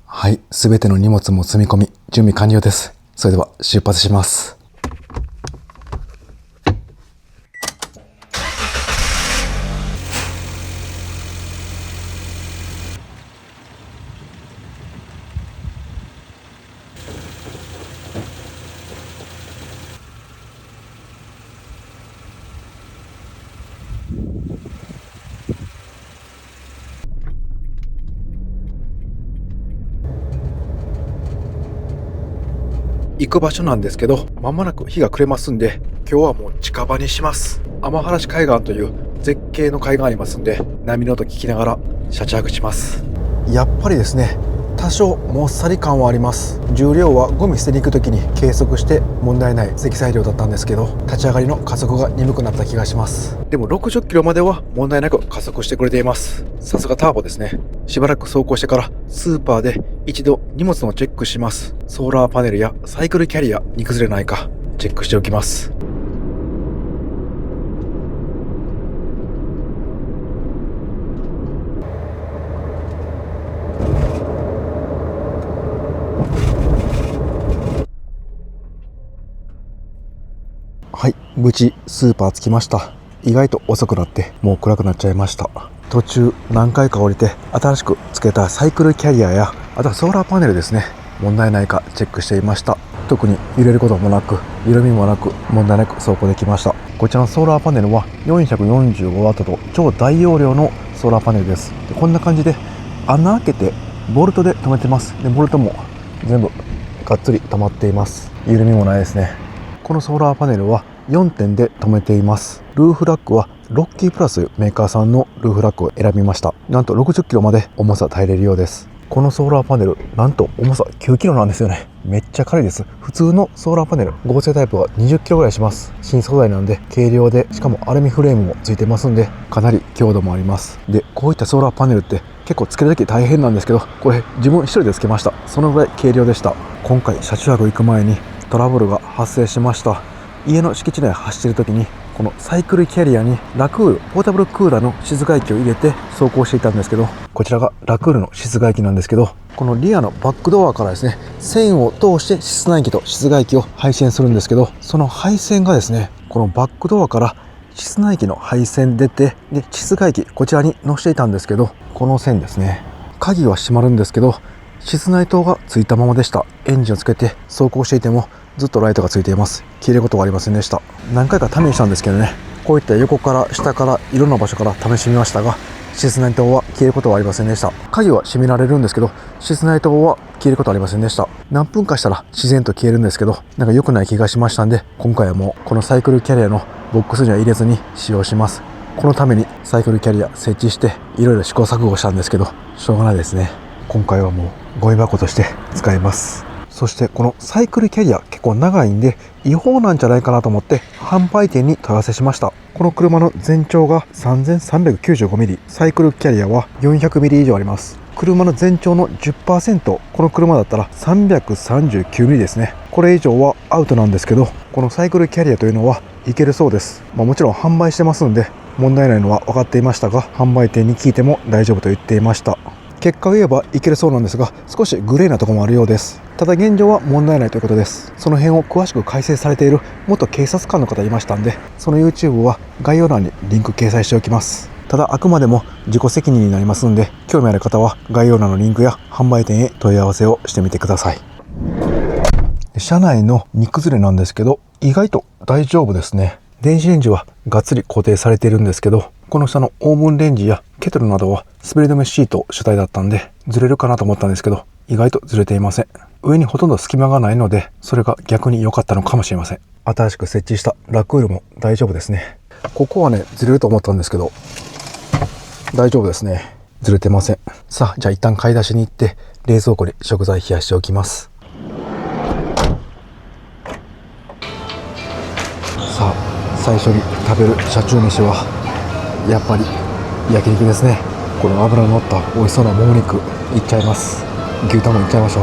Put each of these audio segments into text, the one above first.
はい、すべての荷物も積み込み、準備完了です。それでは出発します。行く場所なんですけど、まもなく日が暮れますんで、今日はもう近場にします。天原海岸という絶景の海岸ありますんで、波の音聞きながら車中泊します。やっぱりですね、多少もっさり感はあります。重量はゴミ捨てに行く時に計測して問題ない積載量だったんですけど、立ち上がりの加速が鈍くなった気がします。でも60キロまでは問題なく加速してくれています。さすがターボですね。しばらく走行してからスーパーで一度荷物のチェックします。ソーラーパネルやサイクルキャリアに崩れないかチェックしておきます。はい、無事スーパー着きました。意外と遅くなってもう暗くなっちゃいました。途中何回か降りて新しく付けたサイクルキャリアや、あとはソーラーパネルですね、問題ないかチェックしていました。特に揺れることもなく緩みもなく問題なく走行できました。こちらのソーラーパネルは 445W と超大容量のソーラーパネルです。こんな感じで穴開けてボルトで留めてます。でボルトも全部がっつり溜まっています。緩みもないですね。このソーラーパネルは4点で止めています。ルーフラックはロッキープラスというメーカーさんのルーフラックを選びました。なんと60キロまで重さ耐えれるようです。このソーラーパネル、なんと重さ9キロなんですよね。めっちゃ軽いです。普通のソーラーパネル、合成タイプは20キロぐらいします。新素材なんで軽量で、しかもアルミフレームもついてますんで、かなり強度もあります。で、こういったソーラーパネルって結構つけるだけ大変なんですけど、これ自分一人でつけました。そのぐらい軽量でした。今回車中泊行く前にトラブルが発生しました。家の敷地内走っている時に、このサイクルキャリアにラクール、ポータブルクーラーの室外機を入れて走行していたんですけど、こちらがラクールの室外機なんですけど、このリアのバックドアからですね、線を通して室内機と室外機を配線するんですけど、その配線がですね、このバックドアから室内機の配線出て、で室外機こちらに乗せていたんですけど、この線ですね、鍵は閉まるんですけど室内灯がついたままでした。エンジンをつけて走行していてもずっとライトがついています。消えることはありませんでした。何回か試したんですけどね、こういった横から下からいろんな場所から試してみましたが、室内灯は消えることはありませんでした。鍵は閉められるんですけど、室内灯は消えることはありませんでした。何分かしたら自然と消えるんですけど、なんか良くない気がしましたんで、今回はもうこのサイクルキャリアのボックスには入れずに使用します。このためにサイクルキャリア設置していろいろ試行錯誤したんですけど、しょうがないですね。今回はもうゴミ箱として使います。そしてこのサイクルキャリア結構長いんで違法なんじゃないかなと思って販売店に問い合わせしました。この車の全長が 3395mm、 サイクルキャリアは 400mm 以上あります。車の全長の 10%、 この車だったら 339mm ですね。これ以上はアウトなんですけど、このサイクルキャリアというのはいけるそうです。もちろん販売してますんで問題ないのは分かっていましたが、販売店に聞いても大丈夫と言っていました。結果を言えばいけるそうなんですが、少しグレーなところもあるようです。ただ現状は問題ないということです。その辺を詳しく解説されている元警察官の方いましたんで、その YouTube は概要欄にリンク掲載しておきます。ただあくまでも自己責任になりますんで、興味ある方は概要欄のリンクや販売店へ問い合わせをしてみてください。車内の荷崩れなんですけど、意外と大丈夫ですね。電子レンジはがっつり固定されているんですけど、この下のオーブンレンジやケトルなどは滑り止めシート主体だったんでずれるかなと思ったんですけど、意外とずれていません。上にほとんど隙間がないので、それが逆に良かったのかもしれません。新しく設置したラクールも大丈夫ですね。ここはね、ずれると思ったんですけど大丈夫ですね。ずれてません。さあ、じゃあ一旦買い出しに行って冷蔵庫に食材冷やしておきます。さあ、最初に食べる車中飯はやっぱり焼肉ですね。この脂の乗った美味しそうなもも肉、いっちゃいます。牛タンもいっちゃいましょ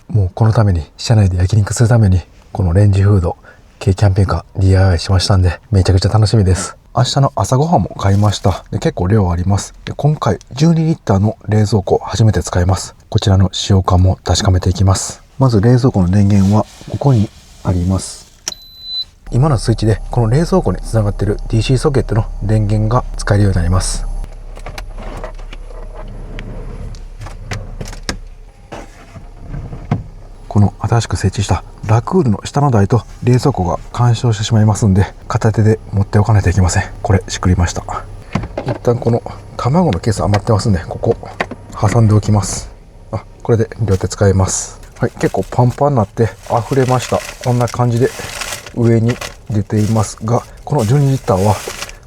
う。もうこのために車内で焼肉するためにこのレンジフード軽キャンピングカー DIY しましたんで、めちゃくちゃ楽しみです。明日の朝ごはんも買いました。で結構量あります。で今回12リッターの冷蔵庫初めて使います。こちらの使用感も確かめていきます。まず冷蔵庫の電源はここにあります。今のスイッチでこの冷蔵庫につながっている DC ソケットの電源が使えるようになります。この新しく設置したラクールの下の台と冷蔵庫が干渉してしまいますんで、片手で持っておかないといけません。これしくりました。一旦この卵のケース余ってますんで、ここ挟んでおきます。これで両手使えます。はい、結構パンパンになって溢れました。こんな感じで上に出ていますが、この12リッターは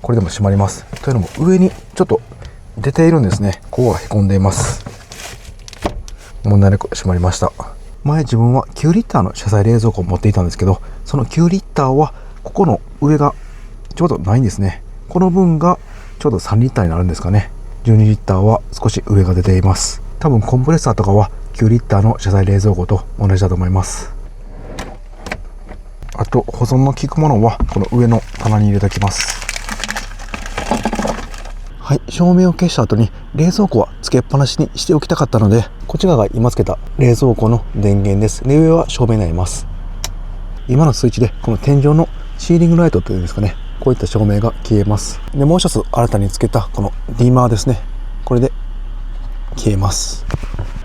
これでも閉まります。というのも上にちょっと出ているんですね。ここがへこんでいます。問題なく閉まりました。前自分は9リッターの車載冷蔵庫を持っていたんですけど、その9リッターはここの上がちょうどないんですね。この分がちょうど3リッターになるんですかね。12リッターは少し上が出ています。多分コンプレッサーとかは9リッターの車載冷蔵庫と同じだと思います。あと保存の効くものはこの上の棚に入れておきます。はい、照明を消した後に冷蔵庫はつけっぱなしにしておきたかったので、こちらが今つけた冷蔵庫の電源です。で、上は照明になります。今のスイッチでこの天井のシーリングライトというんですかね、こういった照明が消えます。で、もう一つ新たにつけたこのディーマーですね、これで消えます。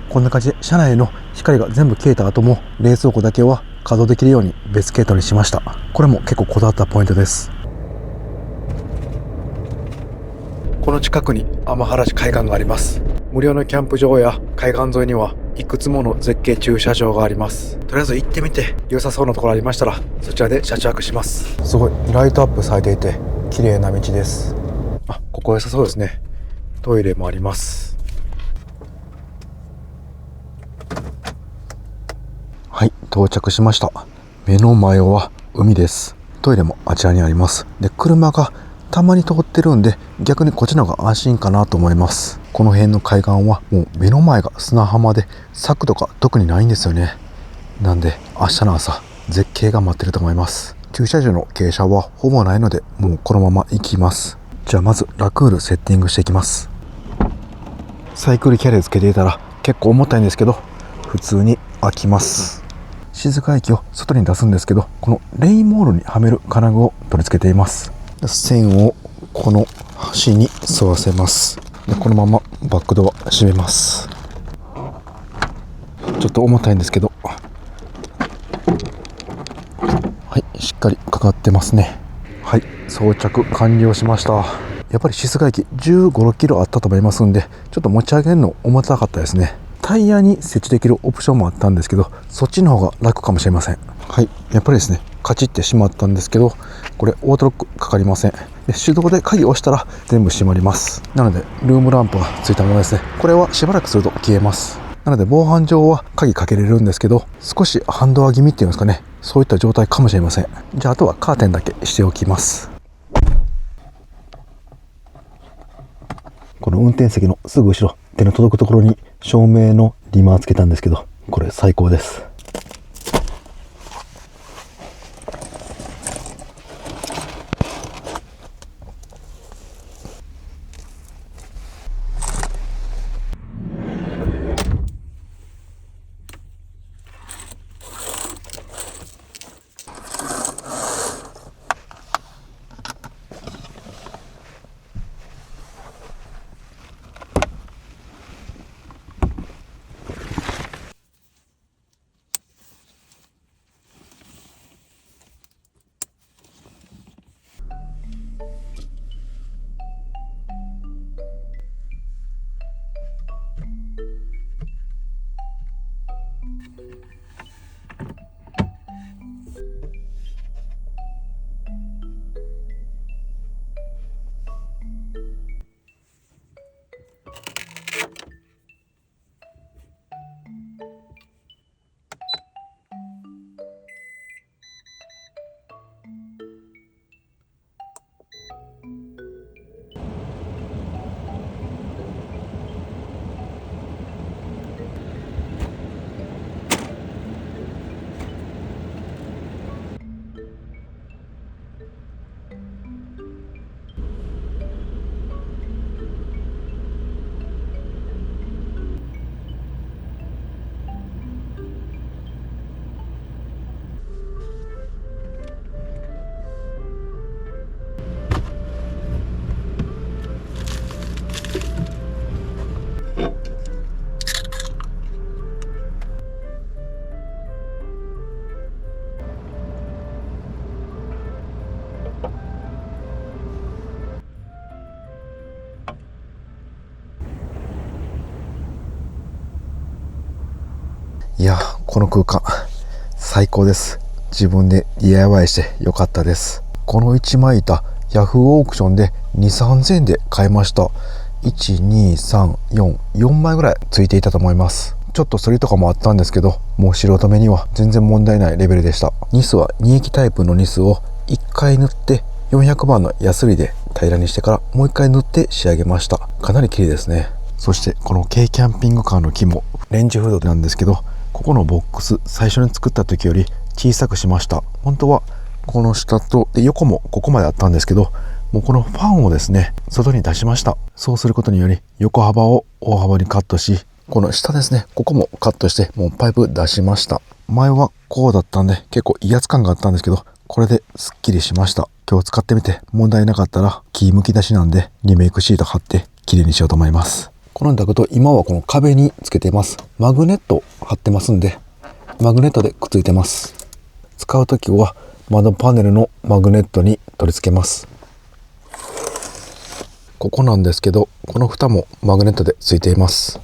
こんな感じで車内の光が全部消えた後も冷蔵庫だけは稼働できるように別系統にしました。これも結構こだわったポイントです。この近くに天原市海岸があります。無料のキャンプ場や海岸沿いにはいくつもの絶景駐車場があります。とりあえず行ってみて良さそうなところありましたらそちらで車中泊します。すごいライトアップされていて綺麗な道です。ここ良さそうですね。トイレもあります。はい、到着しました。目の前は海です。トイレもあちらにあります。で、車がたまに通ってるんで逆にこっちの方が安心かなと思います。この辺の海岸はもう目の前が砂浜で柵とか特にないんですよね。なんで明日の朝絶景が待ってると思います。駐車場の傾斜はほぼないのでもうこのまま行きます。じゃあまずラクールセッティングしていきます。サイクルキャリアつけていたら結構重たいんですけど普通に開きます。静か液を外に出すんですけど、このレインモールにはめる金具を取り付けています。線をこの端に沿わせます。でこのままバックドア閉めます。ちょっと重たいんですけど、はい、しっかりかかってますね。はい、装着完了しました。やっぱり室外機15、6キロあったと思いますんで、ちょっと持ち上げるの重たかったですね。タイヤに設置できるオプションもあったんですけど、そっちの方が楽かもしれません。はい、やっぱりですね、カチッてしまったんですけど、これオートロックかかりません。で手動で鍵を押したら全部閉まります。なのでルームランプがついたものですね。これはしばらくすると消えます。なので防犯上は鍵かけれるんですけど、少しハンドア気味っていうんですかね、そういった状態かもしれません。じゃああとはカーテンだけしておきます。この運転席のすぐ後ろ、手の届くところに照明のディマーつけたんですけど、これ最高です。いや、この空間最高です。自分で DIY してよかったです。この1枚板ヤフーオークションで2、3000円で買いました。1、2、3、4、4枚ぐらいついていたと思います。ちょっと反りとかもあったんですけど、もう素人目には全然問題ないレベルでした。ニスは2液タイプのニスを1回塗って400番のヤスリで平らにしてからもう1回塗って仕上げました。かなり綺麗ですね。そしてこの軽キャンピングカーの木もレンジフードなんですけど、ここのボックス最初に作った時より小さくしました。本当はこの下とで横もここまであったんですけど、もうこのファンをですね外に出しました。そうすることにより横幅を大幅にカットし、この下ですね、ここもカットしてもうパイプ出しました。前はこうだったんで結構威圧感があったんですけど、これですっきりしました。今日使ってみて問題なかったら木むき出しなんでリメイクシート貼って綺麗にしようと思います。このダクト今はこの壁につけています。マグネット貼ってますんで、マグネットでくっついてます。使うときは窓パネルのマグネットに取り付けます。ここなんですけど、この蓋もマグネットでついています。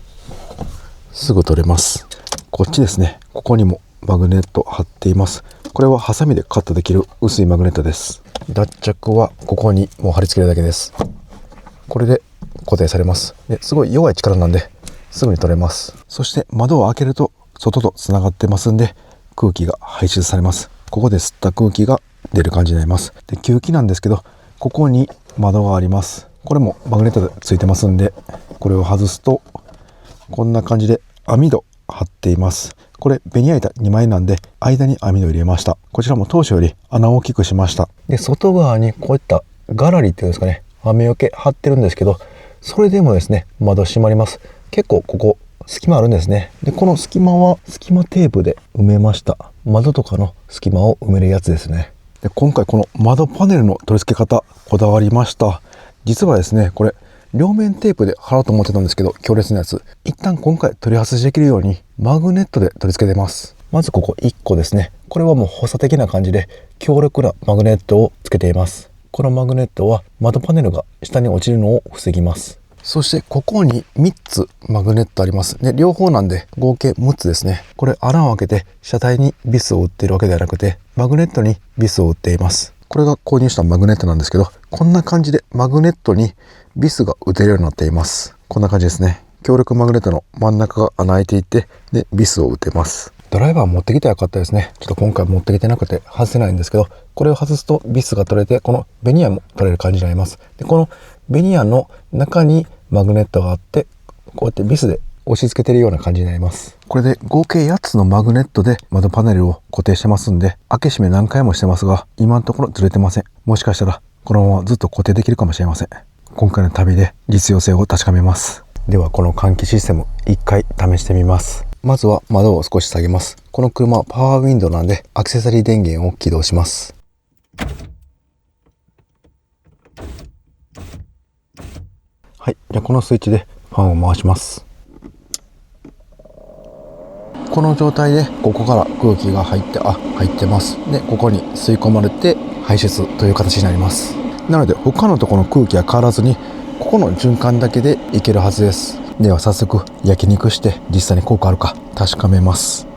すぐ取れます。こっちですね、ここにもマグネット貼っています。これはハサミでカットできる薄いマグネットです。脱着はここにもう貼り付けるだけです。これで固定されます。ですごい弱い力なんですぐに取れます。そして窓を開けると外とつながってますんで、空気が排出されます。ここで吸った空気が出る感じになります。で、吸気なんですけど、ここに窓があります。これもマグネットでついてますんで、これを外すとこんな感じで網戸張っています。これベニヤ板2枚なんで間に網戸入れました。こちらも当初より穴を大きくしました。で、外側にこういったガラリっていうんですかね、雨よけ張ってるんですけど、それでもですね窓閉まります。結構ここ隙間あるんですね。で、この隙間は隙間テープで埋めました。窓とかの隙間を埋めるやつですね。で、今回この窓パネルの取り付け方こだわりました。実はですね、これ両面テープで貼ろうと思ってたんですけど、強烈なやつ一旦今回取り外しできるようにマグネットで取り付けてます。まずここ1個ですね。これはもう補佐的な感じで強力なマグネットをつけています。このマグネットは窓パネルが下に落ちるのを防ぎます。そしてここに3つマグネットあります。で、両方なんで合計6つですね。これ穴を開けて車体にビスを打っているわけではなくて、マグネットにビスを打っています。これが購入したマグネットなんですけど、こんな感じでマグネットにビスが打てるようになっています。こんな感じですね。強力マグネットの真ん中が穴開いていて、でビスを打てます。ドライバー持ってきたらよかったですね。ちょっと今回持ってきてなくて外せないんですけど、これを外すとビスが取れて、このベニヤも取れる感じになります。で、このベニヤの中にマグネットがあって、こうやってビスで押し付けてるような感じになります。これで合計8つのマグネットで窓パネルを固定してますんで、開け閉め何回もしてますが、今のところずれてません。もしかしたらこのままずっと固定できるかもしれません。今回の旅で実用性を確かめます。ではこの換気システム一回試してみます。まずは窓を少し下げます。この車はパワーウィンドウなんでアクセサリー電源を起動します。はい、じゃあこのスイッチでファンを回します。この状態でここから空気が入ってます。で、ここに吸い込まれて排出という形になります。なので他のところの空気は変わらずに、ここの循環だけでいけるはずです。では早速焼肉して実際に効果あるか確かめます。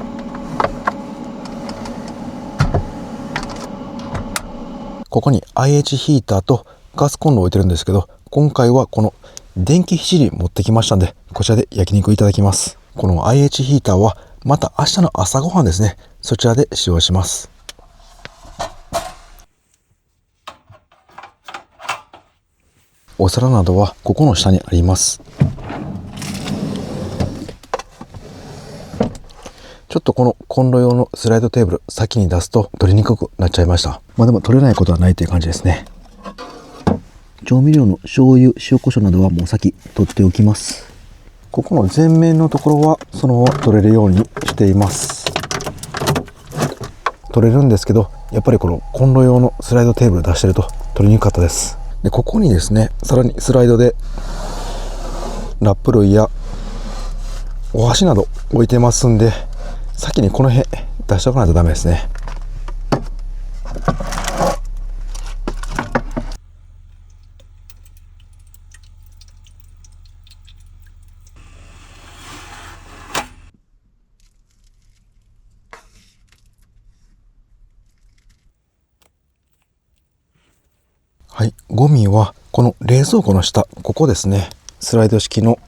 ここに IH ヒーターとガスコンロを置いてるんですけど、今回はこの電気七輪持ってきましたんで、こちらで焼肉いただきます。この IH ヒーターはまた明日の朝ごはんですね、そちらで使用します。お皿などはここの下にあります。ちょっとこのコンロ用のスライドテーブル先に出すと取りにくくなっちゃいました。まあでも取れないことはないという感じですね。調味料の醤油、塩コショウなどはもう先取っておきます。ここの前面のところはそのまま取れるようにしています。取れるんですけど、やっぱりこのコンロ用のスライドテーブル出してると取りにくかったです。で、ここにですね、さらにスライドでラップ類やお箸など置いてますんで、先にこの辺出しておかないとダメですね。はい、ゴミはこの冷蔵庫の下、ここですね。スライド式の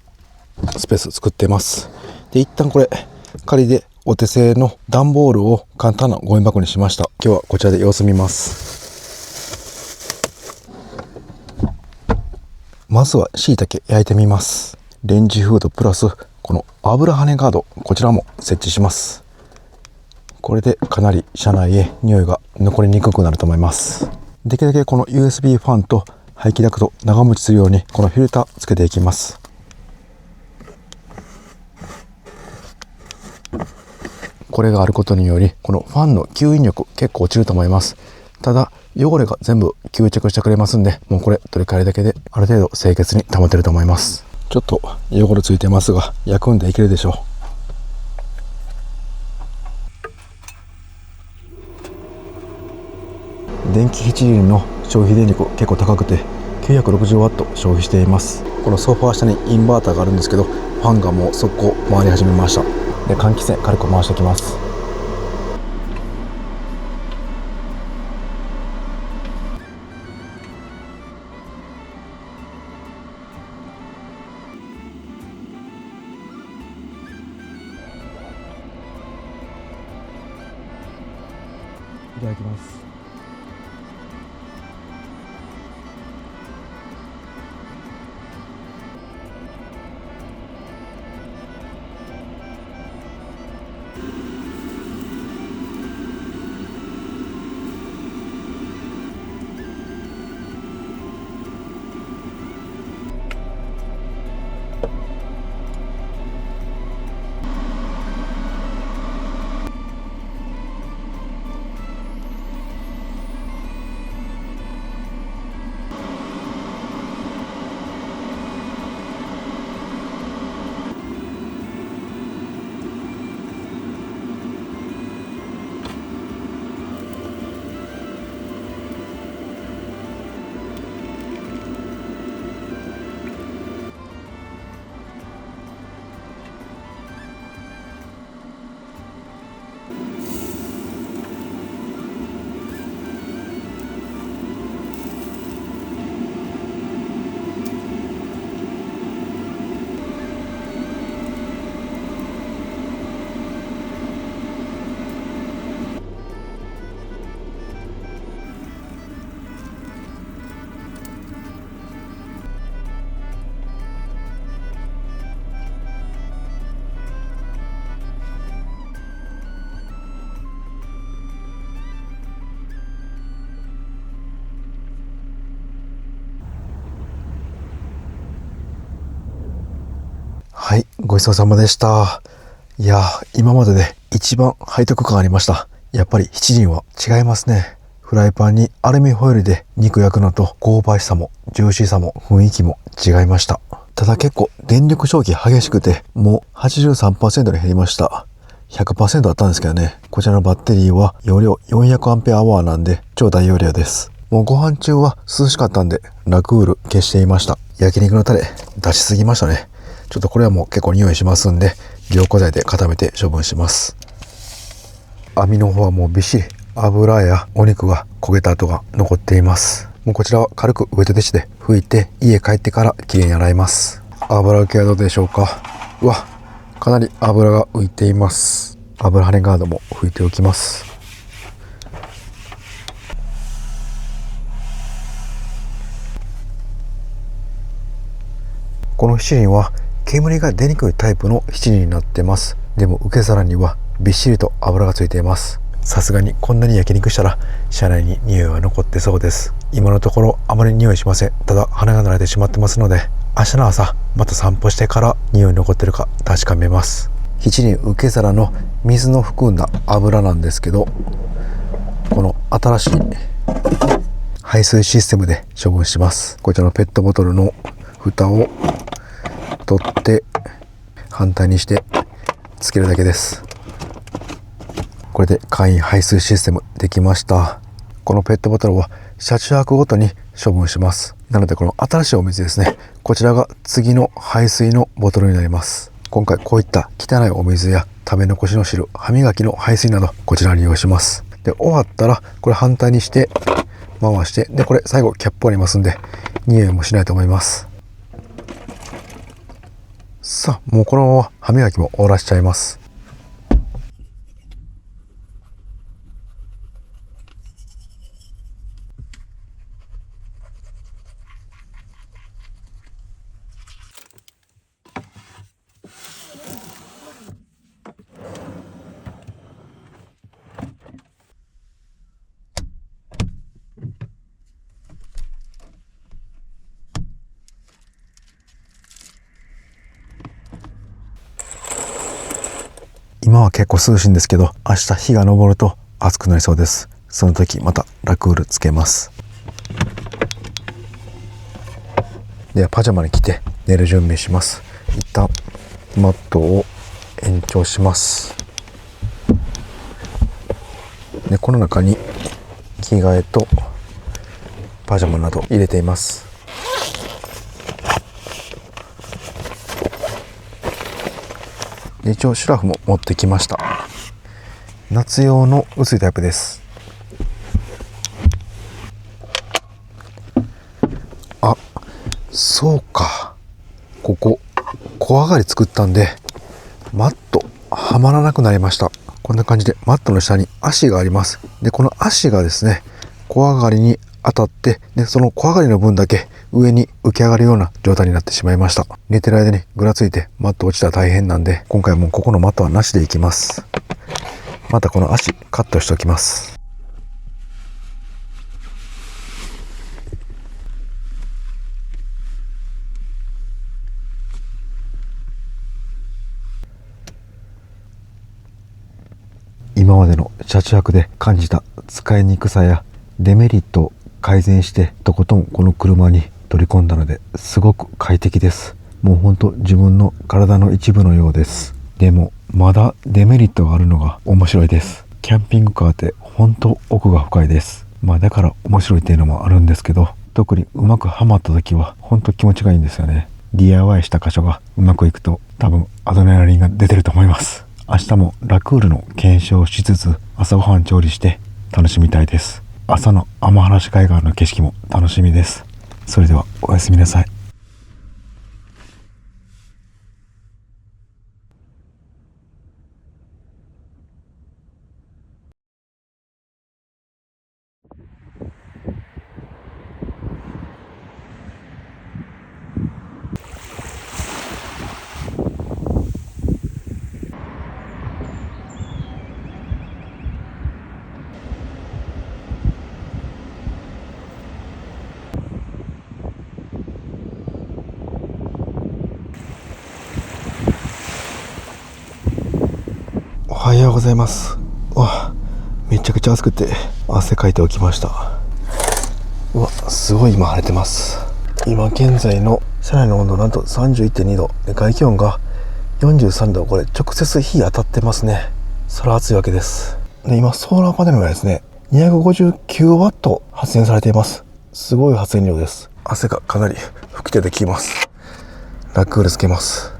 スペース作ってます。で、一旦これ仮でお手製の段ボールを簡単なゴミ箱にしました。今日はこちらで様子見ます。まずは椎茸焼いてみます。レンジフードプラスこの油跳ねガード、こちらも設置します。これでかなり車内へ匂いが残りにくくなると思います。できるだけこの USB ファンと排気ダクト長持ちするようにこのフィルターつけていきます。これがあることによりこのファンの吸引力結構落ちると思います。ただ汚れが全部吸着してくれますんで、もうこれ取り替えるだけである程度清潔に保てると思います。ちょっと汚れついてますが焼くんでいけるでしょう。電気七輪の消費電力結構高くて 960W 消費しています。このソファー下にインバーターがあるんですけど、ファンがもう速攻回り始めました。で、換気扇軽く回しておきます。いただきます。はい、ごちそうさまでした。いやー、今までで一番背徳感ありました。やっぱり七輪は違いますね。フライパンにアルミホイルで肉焼くのと香ばしさもジューシーさも雰囲気も違いました。ただ結構電力消費激しくてもう 83% に減りました。100% あったんですけどね。こちらのバッテリーは容量 400Ah なんで超大容量です。もうご飯中は涼しかったんでラクール消していました。焼肉のタレ出しすぎましたね。ちょっとこれはもう結構匂いしますんで凝固剤で固めて処分します。網の方はもうびっしり油やお肉が焦げた跡が残っています。もうこちらは軽くウェットティッシュで拭いて家帰ってからきれいに洗います。油受けはどうでしょうか。うわ、かなり油が浮いています。油跳ねガードも拭いておきます。この七輪は煙が出にくいタイプの七輪になってます。でも受け皿にはびっしりと油がついています。さすがにこんなに焼肉したら車内に匂いは残ってそうです。今のところあまり匂いしません。ただ鼻が慣れてしまってますので、明日の朝また散歩してから匂い残ってるか確かめます。七輪受け皿の水の含んだ油なんですけど、この新しい排水システムで処分します。こちらのペットボトルの蓋を取って反対にしてつけるだけです。これで簡易排水システムできました。このペットボトルは車中泊ごとに処分します。なのでこの新しいお水ですね、こちらが次の排水のボトルになります。今回こういった汚いお水や食べ残しの汁、歯磨きの排水などこちらを利用します。で終わったらこれ反対にして回して、でこれ最後キャップありますんで匂いもしないと思います。さあもうこのまま歯磨きも終わらしちゃいます。今は結構涼しいんですけど、明日日が昇ると暑くなりそうです。その時またラクールつけます。ではパジャマに着て寝る準備します。一旦マットを延長します。でこの中に着替えとパジャマなど入れています。一応シュラフも持ってきました。夏用の薄いタイプです。あ、そうか、ここ小上がり作ったんでマットはまらなくなりました。こんな感じでマットの下に足があります。でこの足がですね、小上がりに当たって、でその小上がりの分だけ上に浮き上がるような状態になってしまいました。寝てる間にぐらついてマット落ちたら大変なんで、今回もここのマットはなしでいきます。またこの足カットしておきます。今までの車中泊で感じた使いにくさやデメリットを改善してとことんこの車に取り込んだので、すごく快適です。もうほんと自分の体の一部のようです。でもまだデメリットがあるのが面白いです。キャンピングカーってほんと奥が深いです。だから面白いっていうのもあるんですけど、特にうまくはまった時はほんと気持ちがいいんですよね。DIY した箇所がうまくいくと多分アドレナリンが出てると思います。明日もラクールの検証をしつつ朝ごはん調理して楽しみたいです。朝の天原海岸の景色も楽しみです。それではおやすみなさい。おはようございます。めちゃくちゃ暑くて汗かいておきました。すごい今晴れてます。今現在の車内の温度なんと 31.2 度で、外気温が43度。これ直接日当たってますね。それは暑いわけです。で今ソーラーパネルがですね259ワット発電されています。すごい発電量です。汗がかなり吹き出てきます。ラクールつけます。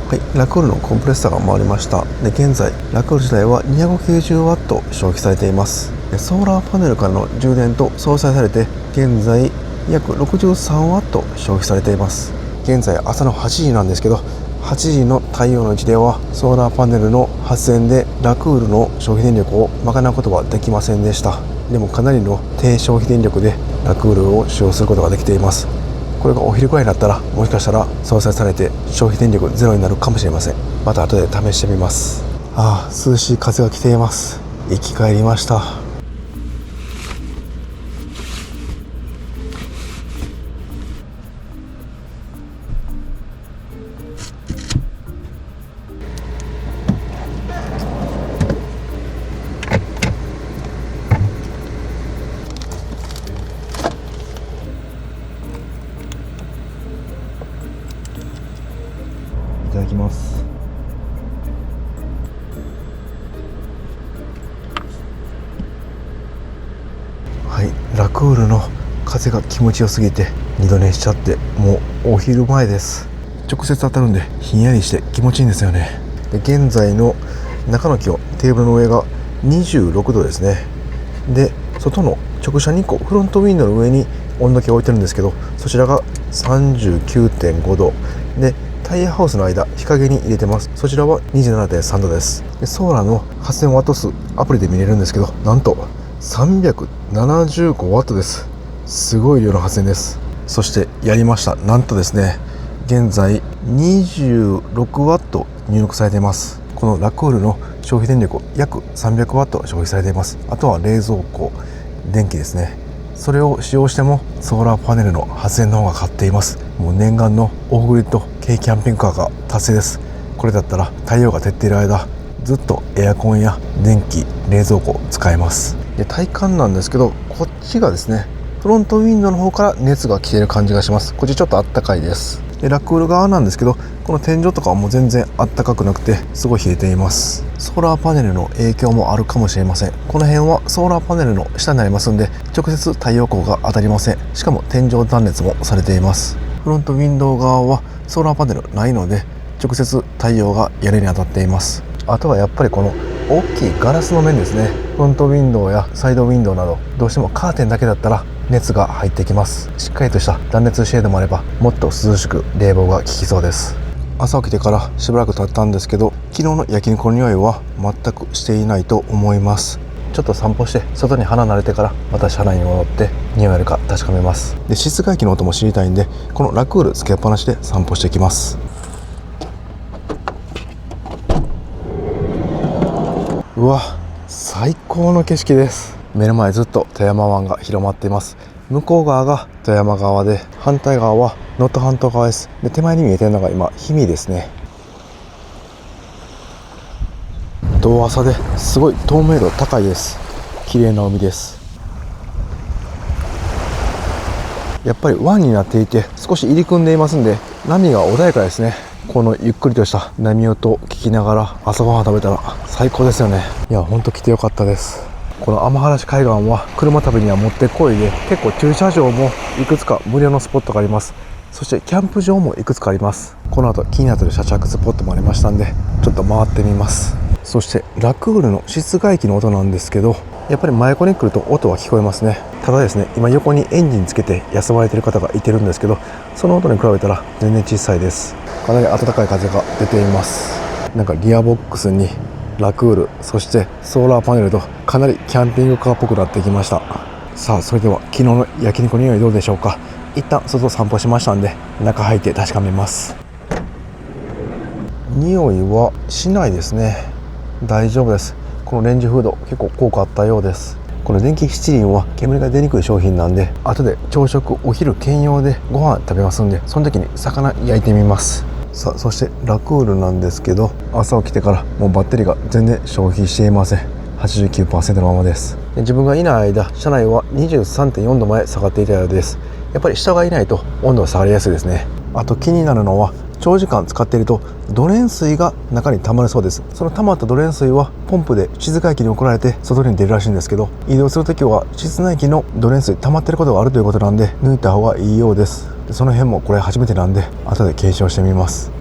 はい、ラクールのコンプレッサーが回りました。で現在ラクール自体は290ワット消費されています。でソーラーパネルからの充電と相殺されて現在約63ワット消費されています。現在朝の8時なんですけど、8時の太陽の位置ではソーラーパネルの発電でラクールの消費電力を賄うことはできませんでした。でもかなりの低消費電力でラクールを使用することができています。これがお昼くらいになったらもしかしたら相殺されて消費電力ゼロになるかもしれません。また後で試してみます。涼しい風が来ています。生き返りました。いただきます。はい、ラクールの風が気持ちよすぎて二度寝しちゃって、もうお昼前です。直接当たるんでひんやりして気持ちいいんですよね。で現在の中の気温、テーブルの上が26度ですね。で外の直射日光フロントウィンドウの上に温度計を置いてるんですけど、そちらが 39.5 度で、タイヤハウスの間日陰に入れてます。そちらは 27.3 度です。でソーラーの発電ワット数アプリで見れるんですけど、なんと375ワットです。すごい量の発電です。そしてやりました。なんとですね、現在26ワット入力されています。このラクールの消費電力約300ワット消費されています。あとは冷蔵庫、電気ですね。それを使用してもソーラーパネルの発電の方が勝っています。もう念願のオフグリッド軽キャンピングカーが達成です。これだったら太陽が照っている間ずっとエアコンや電気、冷蔵庫使えます。で体感なんですけど、こっちがですね、フロントウィンドウの方から熱が来ている感じがします。こっちちょっとあったかいです。でラクール側なんですけど、この天井とかはもう全然あったかくなくてすごい冷えています。ソーラーパネルの影響もあるかもしれません。この辺はソーラーパネルの下になりますんで、直接太陽光が当たりません。しかも天井断熱もされています。フロントウィンドウ側はソーラーパネルないので、直接太陽が屋根に当たっています。あとはやっぱりこの大きいガラスの面ですね。フロントウィンドウやサイドウィンドウなど、どうしてもカーテンだけだったら熱が入ってきます。しっかりとした断熱シェードもあれば、もっと涼しく冷房が効きそうです。朝起きてからしばらく経ったんですけど、昨日の焼肉の匂いは全くしていないと思います。ちょっと散歩して外に鼻慣れてからまた車内に戻って匂いあるか確かめます。で室外機の音も知りたいんで、このラクールつけっぱなしで散歩してきます。うわ、最高の景色です。目の前ずっと富山湾が広まっています。向こう側が富山側で、反対側は能登半島側です。で手前に見えているのが今氷見ですね。遠浅ですごい透明度高いです。綺麗な海です。やっぱり湾になっていて少し入り組んでいますんで、波が穏やかですね。このゆっくりとした波音を聞きながら朝ごはん食べたら最高ですよね。いやほんと来てよかったです。この天原市海岸は車旅にはもってこいで、結構駐車場もいくつか無料のスポットがあります。そしてキャンプ場もいくつかあります。この後気になっている車着スポットもありましたんで、ちょっと回ってみます。そしてラクールの室外機の音なんですけど、やっぱり真横に来ると音は聞こえますね。ただですね、今横にエンジンつけて休まれている方がいてるんですけど、その音に比べたら全然小さいです。かなり暖かい風が出ています。なんかリアボックスにラクール、そしてソーラーパネルとかなりキャンピングカーっぽくなってきました。さあそれでは昨日の焼肉の匂いどうでしょうか。一旦外散歩しましたんで中入って確かめます。匂いはしないですね。大丈夫です。このレンジフード結構効果あったようです。この電気七輪は煙が出にくい商品なんで、後で朝食お昼兼用でご飯食べますんで、その時に魚焼いてみます。さあそしてラクールなんですけど、朝起きてからもうバッテリーが全然消費していません。 89% のままです。で自分がいない間車内は 23.4 度まで下がっていたようです。やっぱり人がいないと温度が下がりやすいですね。あと気になるのは、長時間使っているとドレン水が中に溜まるそうです。その溜まったドレン水はポンプで室外機に送られて外に出るらしいんですけど、移動するときは室内機のドレン水溜まってることがあるということなんで、抜いた方がいいようです。その辺もこれ初めてなんで後で検証してみます。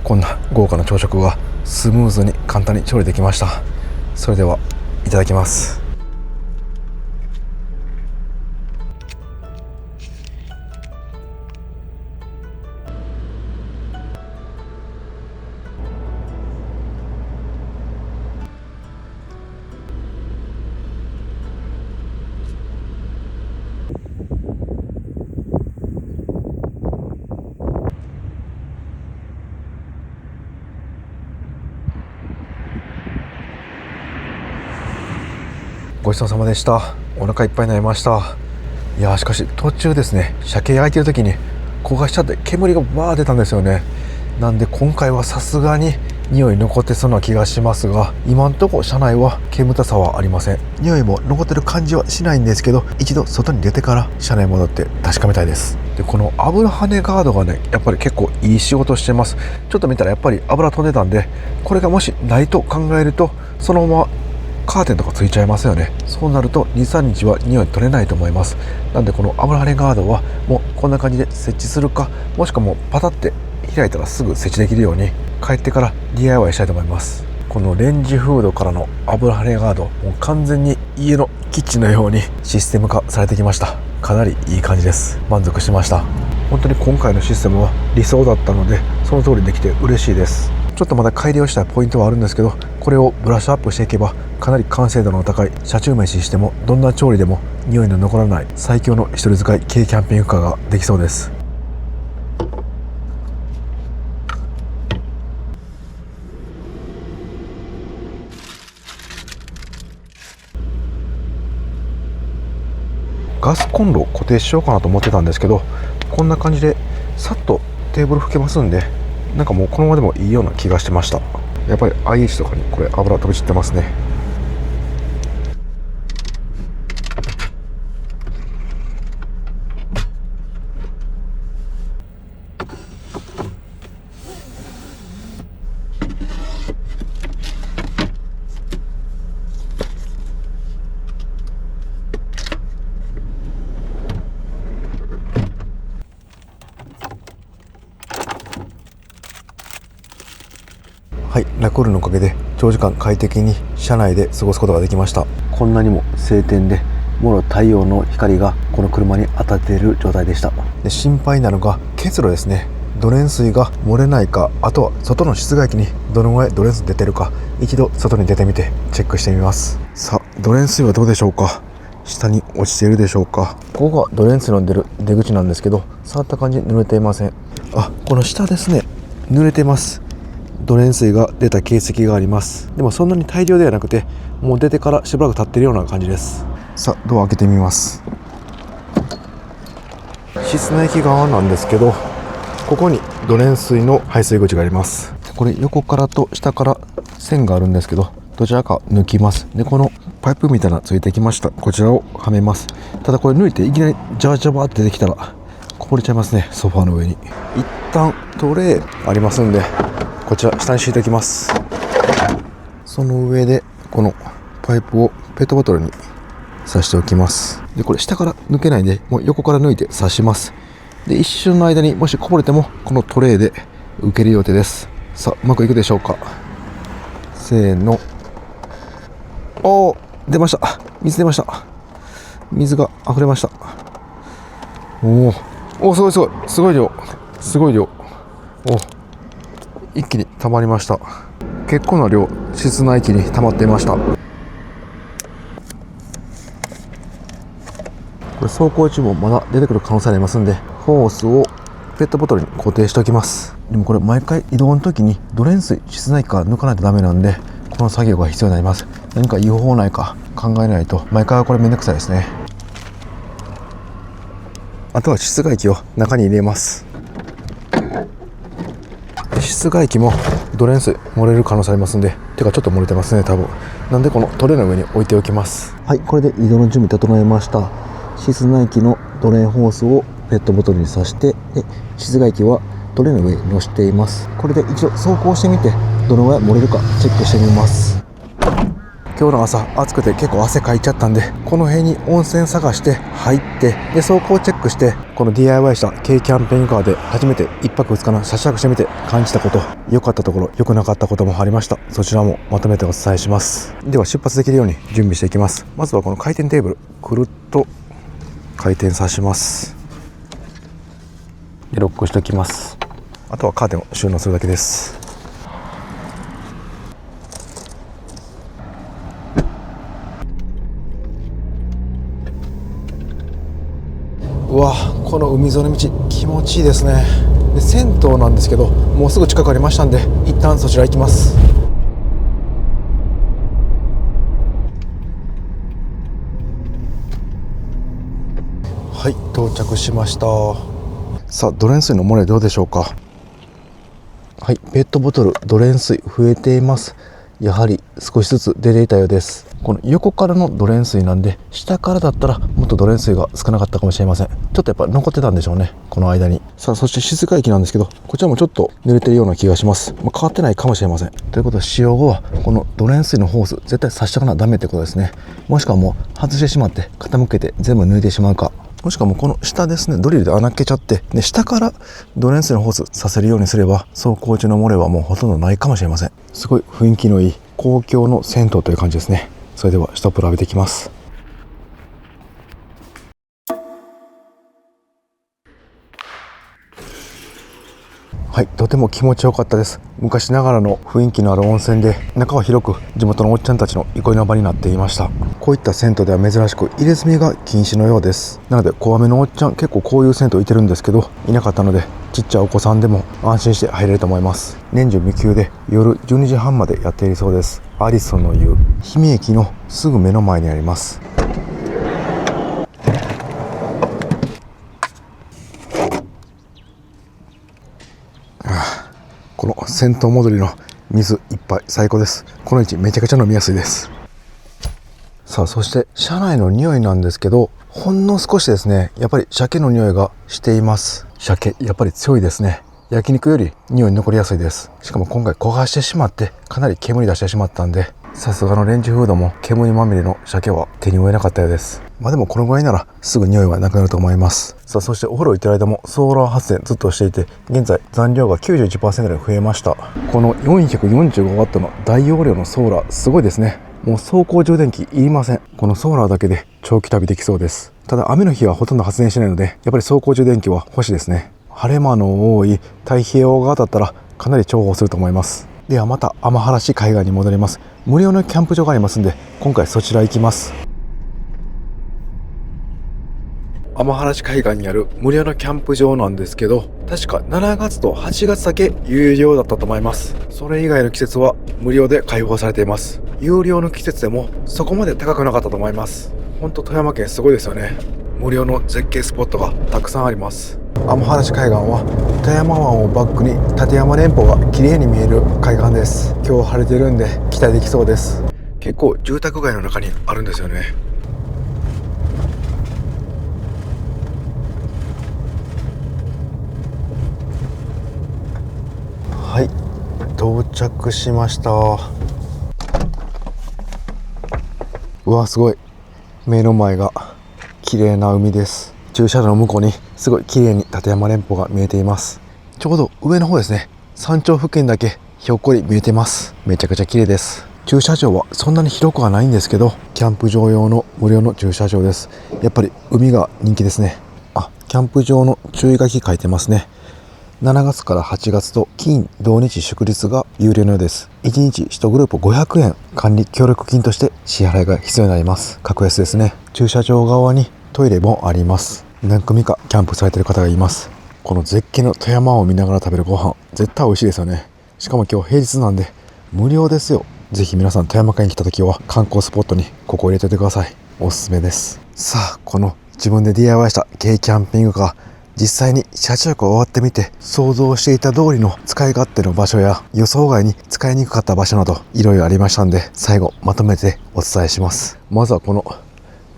こんな豪華な朝食がスムーズに簡単に調理できました。それではいただきます。ごちそうさまでした。お腹いっぱいになりました。いやー、しかし途中ですね、鮭焼いてる時に焦がしちゃって煙がバー出たんですよね。なんで今回はさすがに匂い残ってそうな気がしますが、今んとこ車内は煙たさはありません。匂いも残ってる感じはしないんですけど、一度外に出てから車内に戻って確かめたいです。でこの油跳ねガードがね、やっぱり結構いい仕事してます。ちょっと見たらやっぱり油飛んでたんで、これがもしないと考えるとそのままカーテンとかついちゃいますよね。そうなると 2,3 日は匂い取れないと思います。なんでこの油跳ねガードはもうこんな感じで設置するか、もしくはもうパタって開いたらすぐ設置できるように帰ってから DIY したいと思います。このレンジフードからの油跳ねガード、もう完全に家のキッチンのようにシステム化されてきました。かなりいい感じです。満足しました。本当に今回のシステムは理想だったので、その通りできて嬉しいです。ちょっとまだ改良したポイントはあるんですけど、これをブラッシュアップしていけばかなり完成度の高い車中飯してもどんな調理でも匂いの残らない最強の一人使い軽キャンピングカーができそうです。ガスコンロを固定しようかなと思ってたんですけど、こんな感じでさっとテーブル拭けますんで、なんかもうこのままでもいいような気がしてました。やっぱり IH とかにこれ油飛び散ってますね。はい、ラクールのおかげで長時間快適に車内で過ごすことができました。こんなにも晴天で、もろ太陽の光がこの車に当たっている状態でした。で心配なのが結露ですね。ドレン水が漏れないか、あとは外の室外機にどのぐらいドレン水出てるか、一度外に出てみてチェックしてみます。さあ、ドレン水はどうでしょうか。下に落ちているでしょうか。ここがドレン水の出る出口なんですけど、触った感じ濡れていません。あ、この下ですね、濡れてます。ドレン水が出た形跡があります。でもそんなに大量ではなくて、もう出てからしばらく経っているような感じです。さあ、ドア開けてみます。室内機側なんですけど、ここにドレン水の排水口があります。これ横からと下から線があるんですけど、どちらか抜きます。でこのパイプみたいなのついてきました。こちらをはめます。ただこれ抜いていきなりジャージャバーって出てきたらこぼれちゃいますね。ソファーの上に一旦トレーありますんで、こちら下に敷いておきます。その上でこのパイプをペットボトルに刺しておきます。でこれ下から抜けないんで、もう横から抜いて刺します。で一瞬の間にもしこぼれてもこのトレーで受ける予定です。さあ、うまくいくでしょうか。せーの。おー、出ました。水出ました。水が溢れました。おお、すごいすごいすごい量、すごい量。お、一気に溜まりました。結構な量、室内機に溜まっていました。これ走行中もまだ出てくる可能性ありますんで、ホースをペットボトルに固定しておきます。でもこれ毎回移動の時にドレン水室内機から抜かないとダメなんで、この作業が必要になります。何か違法ないか考えないと、毎回はこれめんどくさいですね。あとは室外機を中に入れます。室外機もドレン水漏れる可能性ありますんで、てかちょっと漏れてますね多分。なんでこのトレーの上に置いておきます。はい、これで移動の準備整えました。室内機のドレーンホースをペットボトルに挿して、で室外機はトレーの上に乗せています。これで一度走行してみて、どのぐらい漏れるかチェックしてみます。今日の朝暑くて結構汗かいちゃったんで、この辺に温泉探して入って、で走行チェックして、この DIY した軽キャンピングカーで初めて1泊2日の車中泊してみて感じたこと、良かったところ良くなかったこともありました。そちらもまとめてお伝えします。では出発できるように準備していきます。まずはこの回転テーブルくるっと回転させます。でロックしておきます。あとはカーテンを収納するだけです。うわ、この海沿いの道気持ちいいですね。で銭湯なんですけど、もうすぐ近くありましたんで、一旦そちら行きます。はい、到着しました。さあ、ドレン水の漏れどうでしょうか。はい、ペットボトルドレン水増えています。やはり少しずつ出ていたようです。この横からのドレン水なんで、下からだったらもっとドレン水が少なかったかもしれません。ちょっとやっぱ残ってたんでしょうね、この間に。さあ、そして静岡駅なんですけど、こちらもちょっと濡れてるような気がします。変わってないかもしれません。ということで、使用後はこのドレン水のホース絶対差しとかなダメってことですね。もしくはもう外してしまって傾けて全部抜いてしまうか、もしくはもうこの下ですね、ドリルで穴開けちゃって、で下からドレン水のホースさせるようにすれば、走行中の漏れはもうほとんどないかもしれません。すごい雰囲気のいい公共の銭湯という感じですね。それではストップル浴びていきます。はい、とても気持ちよかったです。昔ながらの雰囲気のある温泉で、中は広く地元のおっちゃんたちの憩いの場になっていました。こういった銭湯では珍しく入れ墨が禁止のようです。なので小雨のおっちゃん、結構こういう銭湯いてるんですけど、いなかったので、ちっちゃいお子さんでも安心して入れると思います。年中無休で夜12時半までやっているそうです。アリソンの湯、氷見駅のすぐ目の前にあります。この銭湯戻りの水いっぱい最高です。この位置めちゃくちゃ飲みやすいです。さあ、そして車内の匂いなんですけど、ほんの少しですね、やっぱり鮭の匂いがしています。鮭やっぱり強いですね。焼肉より匂い残りやすいです。しかも今回焦がしてしまってかなり煙出してしまったんで、さすがのレンジフードも煙まみれの鮭は手に負えなかったようです。でもこのぐらいならすぐ匂いはなくなると思います。さあ、そしてお風呂行ってる間もソーラー発電ずっとしていて、現在残量が 91% に増えました。この 445W の大容量のソーラーすごいですね。もう走行充電器いりません。このソーラーだけで長期旅できそうです。ただ雨の日はほとんど発電しないので、やっぱり走行充電器は欲しいですね。晴れ間の多い太平洋側だったらかなり重宝すると思います。ではまた天原市海岸に戻ります。無料のキャンプ場がありますんで、今回そちら行きます。天原市海岸にある無料のキャンプ場なんですけど、確か7月と8月だけ有料だったと思います。それ以外の季節は無料で開放されています。有料の季節でもそこまで高くなかったと思います。ほんと富山県すごいですよね。無料の絶景スポットがたくさんあります。天原市海岸は富山湾をバックに立山連峰が綺麗に見える海岸です。今日晴れてるんで期待できそうです。結構住宅街の中にあるんですよね。はい、到着しました。うわ、すごい。目の前が綺麗な海です。駐車場の向こうにすごい綺麗に立山連峰が見えています。ちょうど上の方ですね。山頂付近だけひょっこり見えてます。めちゃくちゃ綺麗です。駐車場はそんなに広くはないんですけど、キャンプ場用の無料の駐車場です。やっぱり海が人気ですね。あ、キャンプ場の注意書き書いてますね。7月から8月と金土日祝日が有料のようです。1日1グループ500円管理協力金として支払いが必要になります。格安ですね。駐車場側にトイレもあります。何組かキャンプされている方がいます。この絶景の富山を見ながら食べるご飯絶対美味しいですよね。しかも今日平日なんで無料ですよ。ぜひ皆さん富山県に来た時は観光スポットにここを入れておいてください。おすすめです。さあ、この自分で DIY した軽キャンピングカー、実際に車中泊終わってみて想像していた通りの使い勝手の場所や予想外に使いにくかった場所などいろいろありましたんで、最後まとめてお伝えします。まずはこの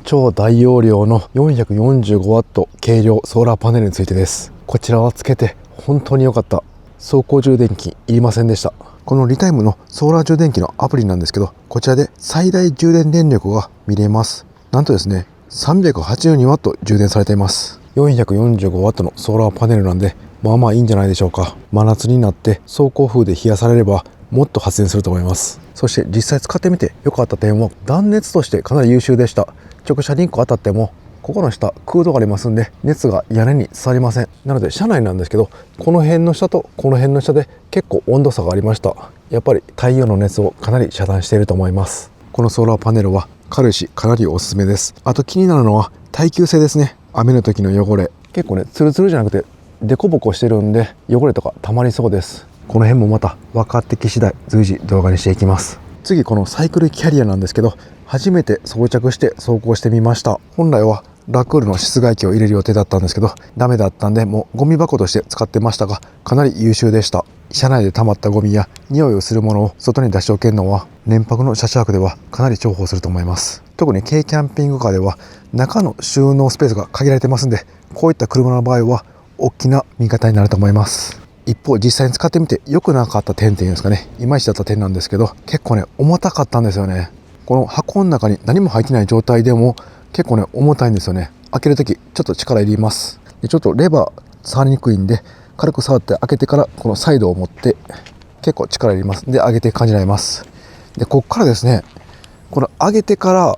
超大容量の 445W 軽量ソーラーパネルについてです。こちらはつけて本当に良かった。走行充電器いりませんでした。このリタイムのソーラー充電器のアプリなんですけど、こちらで最大充電電力が見れます。なんとですね、382W 充電されています。445W のソーラーパネルなんで、まあまあいいんじゃないでしょうか。真夏になって走行風で冷やされればもっと発電すると思います。そして実際使ってみて良かった点は、断熱としてかなり優秀でした。直射日光当たってもここの下空洞がありますんで、熱が屋根に伝わりません。なので車内なんですけど、この辺の下とこの辺の下で結構温度差がありました。やっぱり太陽の熱をかなり遮断していると思います。このソーラーパネルは軽いしかなりおすすめです。あと気になるのは耐久性ですね。雨の時の汚れ、結構ねツルツルじゃなくてデコボコしてるんで、汚れとか溜まりそうです。この辺もまた分かってき次第随時動画にしていきます。次このサイクルキャリアなんですけど、初めて装着して走行してみました。本来はラクールの室外機を入れる予定だったんですけど、ダメだったんでもうゴミ箱として使ってましたが、かなり優秀でした。車内で溜まったゴミや匂いをするものを外に出しておけるのは、連泊の車中泊ではかなり重宝すると思います。特に軽キャンピングカーでは中の収納スペースが限られてますんで、こういった車の場合は大きな味方になると思います。一方実際に使ってみて良くなかった点っていうんですかね、いまいちだった点なんですけど、結構ね重たかったんですよね。この箱の中に何も入ってない状態でも結構ね重たいんですよね。開けるときちょっと力入れます。でちょっとレバー触りにくいんで、軽く触って開けてからこのサイドを持って結構力入れます。で上げて感じられます。でこっからですね、この上げてから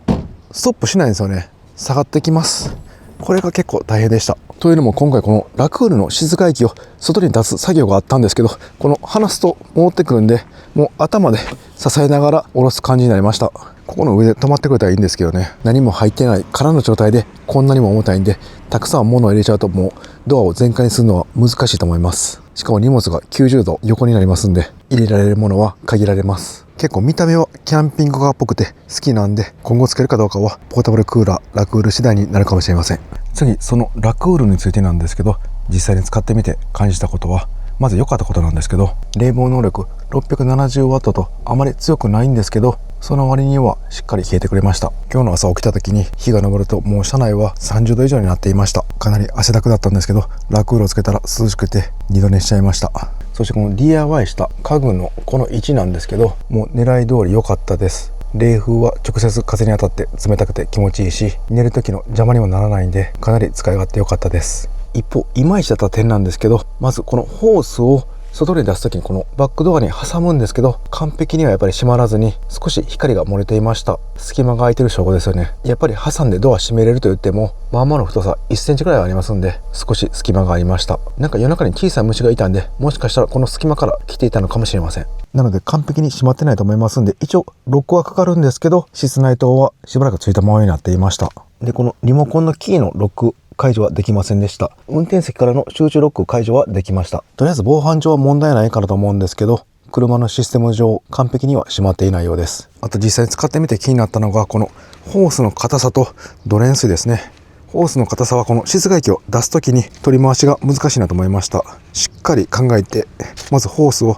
ストップしないんですよね。下がってきます。これが結構大変でした。というのも今回このラクールの室外機を外に出す作業があったんですけど、この離すと戻ってくるんで、もう頭で支えながら下ろす感じになりました。ここの上で止まってくれたらいいんですけどね、何も入ってない空の状態でこんなにも重たいんで、たくさん物を入れちゃうともうドアを全開にするのは難しいと思います。しかも荷物が90度横になりますんで、入れられるものは限られます。結構見た目はキャンピングカーっぽくて好きなんで、今後つけるかどうかはポータブルクーラーラクール次第になるかもしれません。次そのラクールについてなんですけど、実際に使ってみて感じたことは、まず良かったことなんですけど、冷房能力 670W とあまり強くないんですけど、その割にはしっかり冷えてくれました。今日の朝起きた時に日が昇るともう車内は30度以上になっていました。かなり汗だくだったんですけど、ラクールをつけたら涼しくて二度寝しちゃいました。そしてこの DIY した家具のこの位置なんですけど、もう狙い通り良かったです。冷風は直接風に当たって冷たくて気持ちいいし、寝る時の邪魔にもならないんで、かなり使い勝手良かったです。一方いまいちだった点なんですけど、まずこのホースを外に出す時にこのバックドアに挟むんですけど、完璧にはやっぱり閉まらずに少し光が漏れていました。隙間が空いてる証拠ですよね。やっぱり挟んでドア閉めれると言っても、まあまあの太さ1センチくらいはありますんで、少し隙間がありました。なんか夜中に小さい虫がいたんで、もしかしたらこの隙間から来ていたのかもしれません。なので完璧に閉まってないと思いますんで、一応ロックはかかるんですけど、室内灯はしばらくついたままになっていました。でこのリモコンのキーのロック解除はできませんでした。運転席からの集中ロック解除はできました。とりあえず防犯上は問題ないかなと思うんですけど、車のシステム上完璧には閉まっていないようです。あと実際に使ってみて気になったのが、このホースの硬さとドレン水ですね。ホースの硬さはこの室外機を出す時に取り回しが難しいなと思いました。しっかり考えて、まずホースを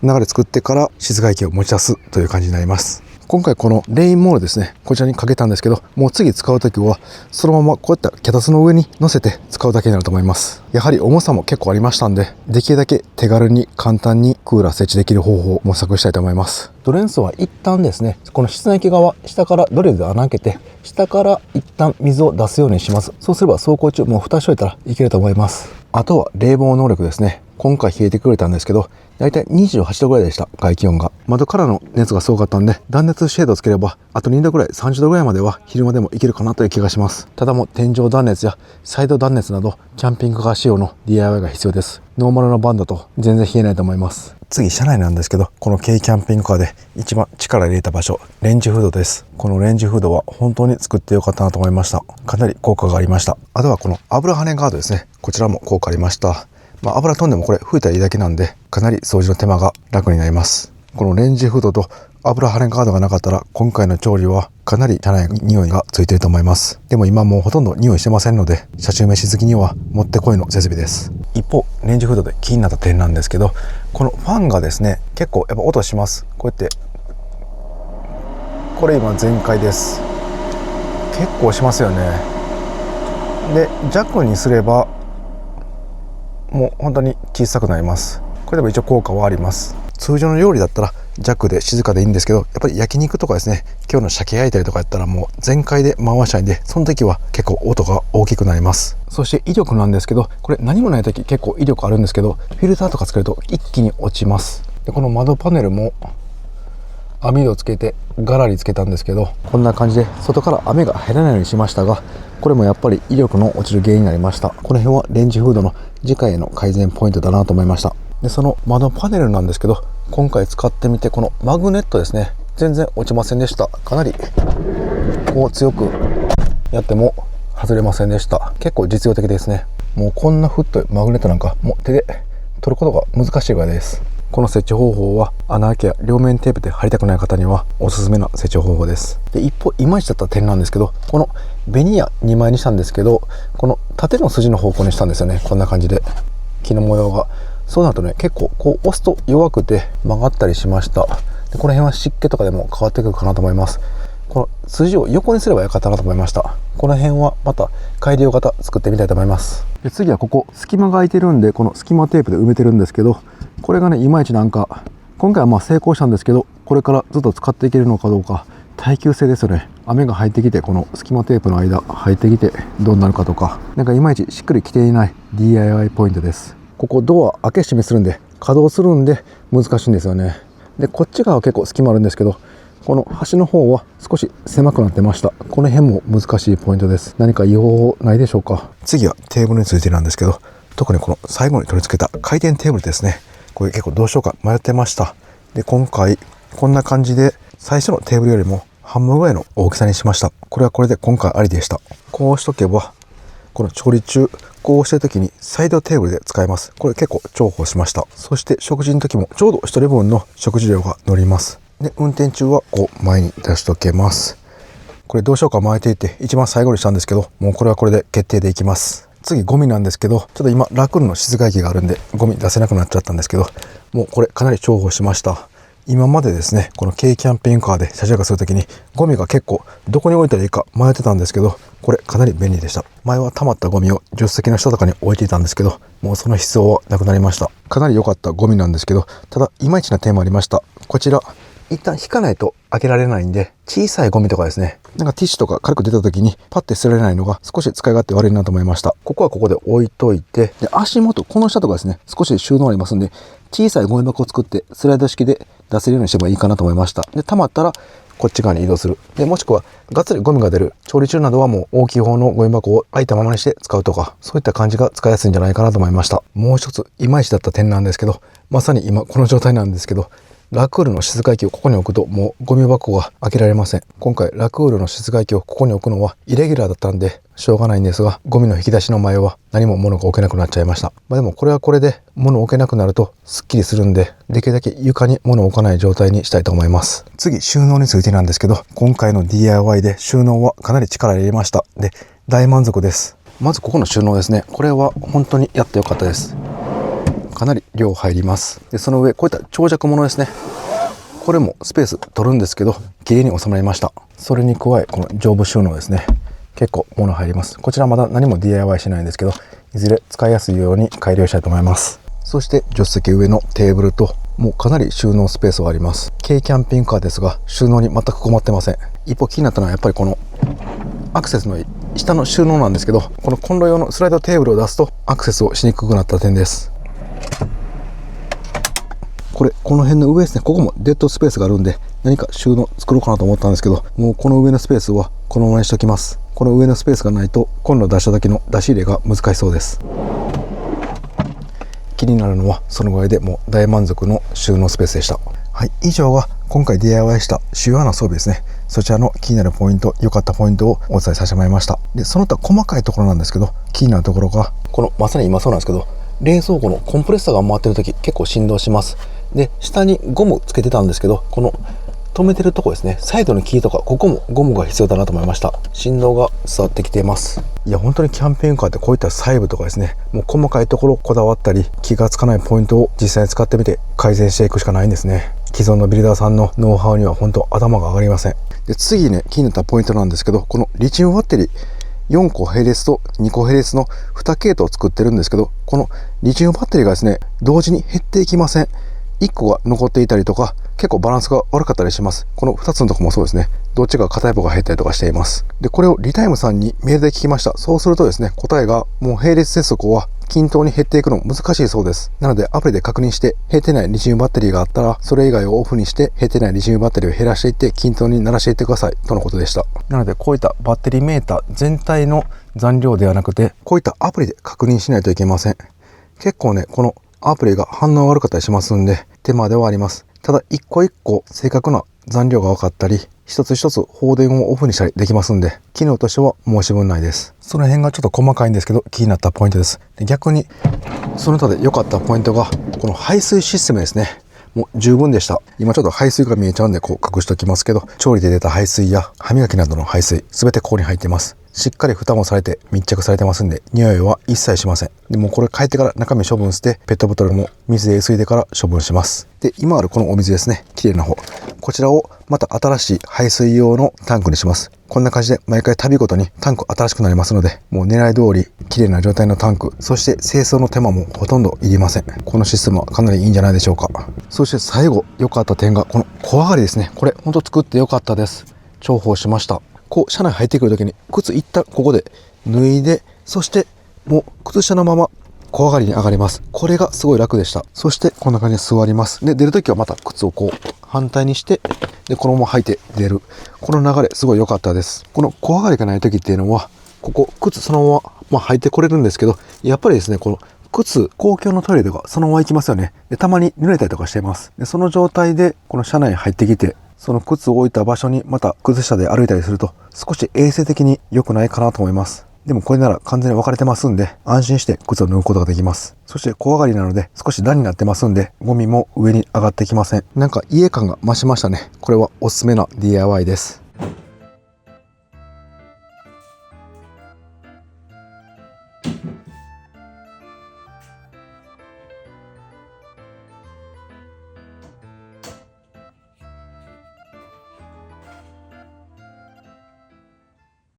流れ作ってから室外機を持ち出すという感じになります。今回このレインモールですね、こちらにかけたんですけど、もう次使う時はそのままこういった脚立の上に乗せて使うだけになると思います。やはり重さも結構ありましたんで、できるだけ手軽に簡単にクーラー設置できる方法を模索したいと思います。ドレン層は一旦ですね、この室内機側、下からドリルで穴開けて、下から一旦水を出すようにします。そうすれば走行中もう蓋しといたらいけると思います。あとは冷房能力ですね。今回冷えてくれたんですけど、だいたい28度ぐらいでした。外気温が。窓からの熱がすごかったんで、断熱シェードをつければあと2度ぐらい、30度ぐらいまでは昼間でもいけるかなという気がします。ただもう天井断熱やサイド断熱などキャンピングカー仕様の DIY が必要です。ノーマルのバンドと全然冷えないと思います。次車内なんですけど、この軽キャンピングカーで一番力入れた場所、レンジフードです。このレンジフードは本当に作ってよかったなと思いました。かなり効果がありました。あとはこの油跳ねガードですね。こちらも効果ありました。油飛んでもこれ吹いたらいいだけなんで、かなり掃除の手間が楽になります。このレンジフードと油跳ねガードがなかったら、今回の調理はかなり車内に匂いがついていると思います。でも今もうほとんど匂いしてませんので、車中飯好きにはもってこいの設備です。一方レンジフードで気になった点なんですけど、このファンがですね、結構やっぱ音します。こうやってこれ今全開です。結構しますよね。で弱にすればもう本当に小さくなります。これでも一応効果はあります。通常の料理だったら弱で静かでいいんですけど、やっぱり焼肉とかですね、今日の鮭焼いたりとかやったらもう全開で回したいんで、その時は結構音が大きくなります。そして威力なんですけど、これ何もない時結構威力あるんですけど、フィルターとかつけると一気に落ちます。でこの窓パネルも網戸つけてガラリつけたんですけど、こんな感じで外から雨が入らないようにしましたが、これもやっぱり威力の落ちる原因になりました。この辺はレンジフードの次回への改善ポイントだなと思いました。でその窓パネルなんですけど、今回使ってみてこのマグネットですね、全然落ちませんでした。かなりこう強くやっても外れませんでした。結構実用的ですね。もうこんな太いマグネットなんかもう手で取ることが難しいぐらいです。この設置方法は穴開けや両面テープで貼りたくない方にはおすすめな設置方法です。で一方いまいちだった点なんですけど、このベニヤ2枚にしたんですけど、この縦の筋の方向にしたんですよね。こんな感じで木の模様が、そうなるとね結構こう押すと弱くて曲がったりしました。でこの辺は湿気とかでも変わってくるかなと思います。この筋を横にすればよかったなと思いました。この辺はまた改良型作ってみたいと思います。で次はここ隙間が空いてるんで、この隙間テープで埋めてるんですけど、これがねいまいちなんか今回はまあ成功したんですけど、これからずっと使っていけるのかどうか、耐久性ですよね。雨が入ってきてこの隙間テープの間入ってきてどうなるかとか、なんかいまいちしっくりきていない DIY ポイントです。ここドア開け閉めするんで稼働するんで難しいんですよね。でこっち側は結構隙間あるんですけど、この端の方は少し狭くなってました。この辺も難しいポイントです。何かいい方法ないでしょうか。次はテーブルについてなんですけど、特にこの最後に取り付けた回転テーブルですね。これ結構どうしようか迷ってました。で今回こんな感じで最初のテーブルよりも半分ぐらいの大きさにしました。これはこれで今回ありでした。こうしとけばこの調理中こうしてる時にサイドテーブルで使えます。これ結構重宝しました。そして食事の時もちょうど1人分の食事量が乗ります。で運転中はこう前に出しとけます。これどうしようか巻いていて一番最後にしたんですけど、もうこれはこれで決定でいきます。次ゴミなんですけど、ちょっと今ラクールの室外機があるんでゴミ出せなくなっちゃったんですけど、もうこれかなり重宝しました。今までですねこの軽キャンペーンカーで車中泊するときにゴミが結構どこに置いたらいいか迷ってたんですけど、これかなり便利でした。前は溜まったゴミを助手席の下とかに置いていたんですけど、もうその必要はなくなりました。かなり良かったゴミなんですけど、ただいまいちな点もありました。こちら一旦引かないと開けられないんで、小さいゴミとかですね、なんかティッシュとか軽く出た時にパッて捨てられないのが少し使い勝手悪いなと思いました。ここはここで置いといて、で足元この下とかですね少し収納ありますんで、小さいゴミ箱を作ってスライド式で出せるようにしてもいいかなと思いました。で溜まったらこっち側に移動する。でもしくはがっつりゴミが出る調理中などはもう大きい方のゴミ箱を開いたままにして使うとか、そういった感じが使いやすいんじゃないかなと思いました。もう一ついまいちだった点なんですけど、まさに今この状態なんですけど、ラクールの室外機をここに置くともうゴミ箱が開けられません。今回ラクールの室外機をここに置くのはイレギュラーだったんでしょうがないんですが、ゴミの引き出しの前は何も物が置けなくなっちゃいました。でもこれはこれで物を置けなくなるとスッキリするんで、できるだけ床に物を置かない状態にしたいと思います。次収納についてなんですけど、今回の DIY で収納はかなり力入れました。で大満足です。まずここの収納ですね、これは本当にやってよかったです。かなり量入ります。でその上こういった長尺物ですね、これもスペース取るんですけど綺麗に収まりました。それに加えこの上部収納ですね、結構物入ります。こちらまだ何も DIY しないんですけど、いずれ使いやすいように改良したいと思います。そして助手席上のテーブルともうかなり収納スペースがあります。軽キャンピングカーですが収納に全く困ってません。一方気になったのはやっぱりこのアクセスの下の収納なんですけど、このコンロ用のスライドテーブルを出すとアクセスをしにくくなった点です。この辺の上ですね、ここもデッドスペースがあるんで何か収納作ろうかなと思ったんですけど、もうこの上のスペースはこのままにしておきます。この上のスペースがないとコンロ出した時の出し入れが難しそうです。気になるのはそのぐらいでもう大満足の収納スペースでした。はい、以上が今回 DIY した主要な装備ですね。そちらの気になるポイント、良かったポイントをお伝えさせてもらいました。でその他細かいところなんですけど、気になるところがこのまさに今そうなんですけど、冷蔵庫のコンプレッサーが回ってる時結構振動します。で下にゴムつけてたんですけど、この止めてるとこですね、サイドのキーとかここもゴムが必要だなと思いました。振動が伝わってきています。いや本当にキャンペーンカーってこういった細部とかですね、もう細かいところこだわったり気がつかないポイントを実際に使ってみて改善していくしかないんですね。既存のビルダーさんのノウハウには本当頭が上がりません。で次ね気になったポイントなんですけど、このリチウムバッテリー4個並列と2個並列の2系統を作ってるんですけど、このリチウムバッテリーがですね同時に減っていきません。1個が残っていたりとか、結構バランスが悪かったりします。この2つのとこもそうですね。どっちが片一方が減ったりとかしています。で、これをリタイムさんにメールで聞きました。そうするとですね、答えがもう並列接続は均等に減っていくの難しいそうです。なのでアプリで確認して減ってないリチウムバッテリーがあったら、それ以外をオフにして減ってないリチウムバッテリーを減らしていって均等にならしていってくださいとのことでした。なのでこういったバッテリーメーター全体の残量ではなくて、こういったアプリで確認しないといけません。結構ね、このアプリが反応悪かったりしますんで、手間ではあります。ただ一個一個正確な残量が分かったり、一つ一つ放電をオフにしたりできますんで、機能としては申し分ないです。その辺がちょっと細かいんですけど、気になったポイントです。で、逆にその他で良かったポイントがこの排水システムですね。もう十分でした。今ちょっと排水が見えちゃうんでこう隠しておきますけど、調理で出た排水や歯磨きなどの排水、すべてここに入っています。しっかり蓋もされて密着されてますんで、匂いは一切しません。でもこれ帰ってから中身処分して、ペットボトルも水でゆすいでから処分します。で、今あるこのお水ですね、綺麗な方。こちらをまた新しい排水用のタンクにします。こんな感じで毎回旅ごとにタンク新しくなりますので、もう狙い通り綺麗な状態のタンク、そして清掃の手間もほとんどいりません。このシステムはかなりいいんじゃないでしょうか。そして最後良かった点がこの小上がりですね。これほんと作って良かったです。重宝しました。こう車内入ってくるときに靴一旦ここで脱いで、そしてもう靴下のまま小上がりに上がります。これがすごい楽でした。そしてこんな感じで座ります。で、出るときはまた靴をこう反対にして、で、このまま履いて出る。この流れすごい良かったです。この小上がりがないときっていうのは、ここ靴そのまま、履いてこれるんですけど、やっぱりですね、この靴、公共のトイレとかそのまま行きますよね。で、たまに濡れたりとかしています。で、その状態でこの車内に入ってきて、その靴を置いた場所にまた靴下で歩いたりすると、少し衛生的に良くないかなと思います。でもこれなら完全に分かれてますんで、安心して靴を脱ぐことができます。そして小上がりなので少し段になってますんで、ゴミも上に上がってきません。なんか家感が増しましたね。これはおすすめな DIY です。